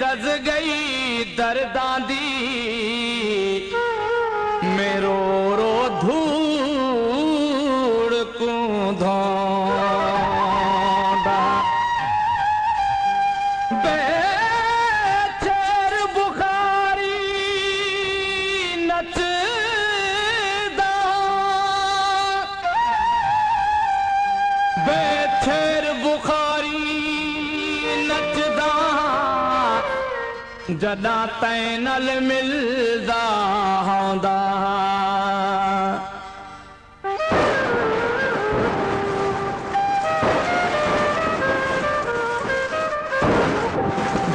गज गई दर्दां दी मेरो रो धूड़ को धोंदा बेचैर बुखारी नचदा बेचैर बुखारी नचदा जदा तैनल मिलदा होंदा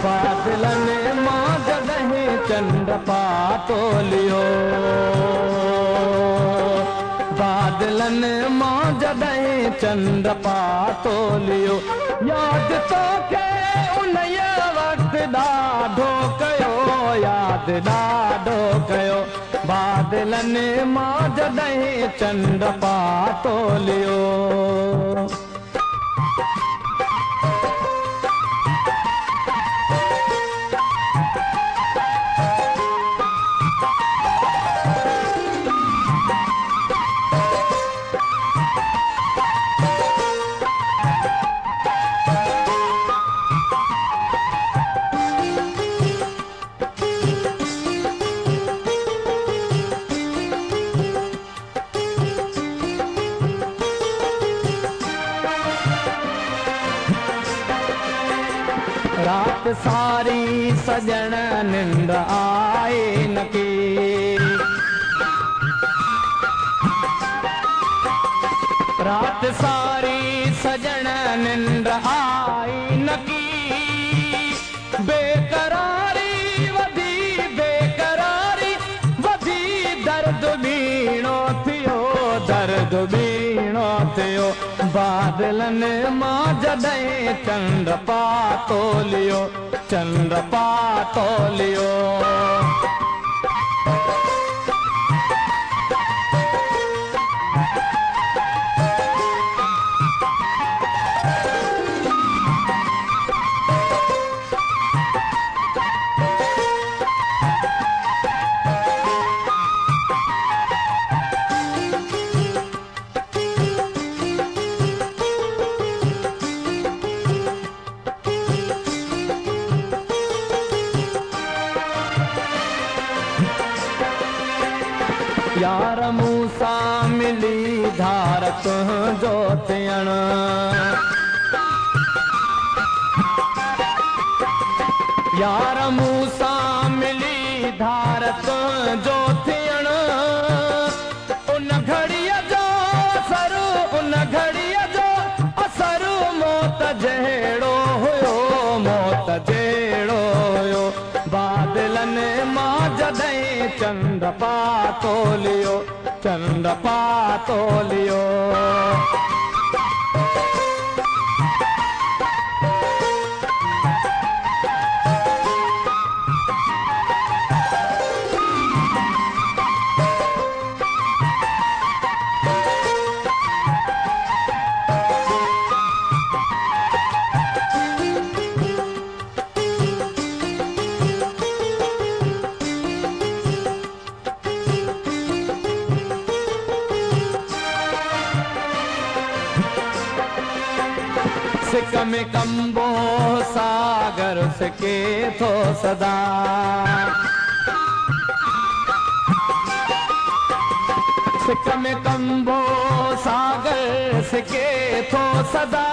बादलन मां जदहीं चंड पातोलियो बादलन मां जदहीं चंड पातोलियो याद तो के उन वक्त ॾाढो कयो याद ॾाढो कयो बादलन मां जदहीं चंड पातोलियो रात सारी सजन निंद आए न की रात सारी सजन निंद आए न की बेकरारी वधी दर्द बीणो थियो बादलन मां जदहीं चंड पातोलियो चंड पातोलियो यार मूसा मिली धार तुंहिंजो थियण यार मूसा मिली धार तुंहिंजो थियण उन घड़ीअ जो असर मौत जहिड़ो हुयो बादलन मां जदहीं चंड पातोलियो चंड पातोलियो सिक में कंबो सागर सिके थो सदा सिक में कंबो सागर सिके थो सदा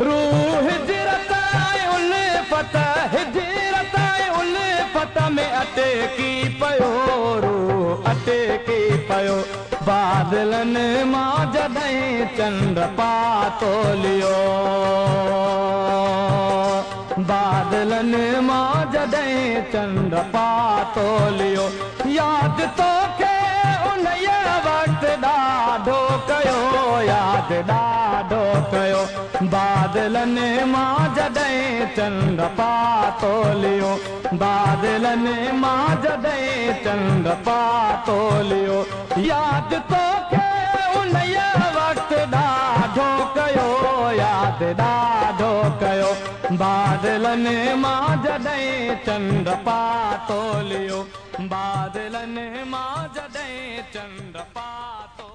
रूह हिजरत उल्फत में अटकी पयो रूह अटकी पयो बादलन मां जदहीं चंड पातोलियो बादलन मां जदहीं चंड पातोलियो याद तो के उन वक्त ॾाढो कयो याद ॾाढो कयो बादलन मां जदहीं चंड पातोलियो बादलन मां जदहीं चंड पातोलियो याद तो के उन वक्त ॾाढो कयो याद यादि ॾाढो कयो बादलनि मां जॾहिं चंड पातो लियो बादलनि मां जॾहिं चंड पातो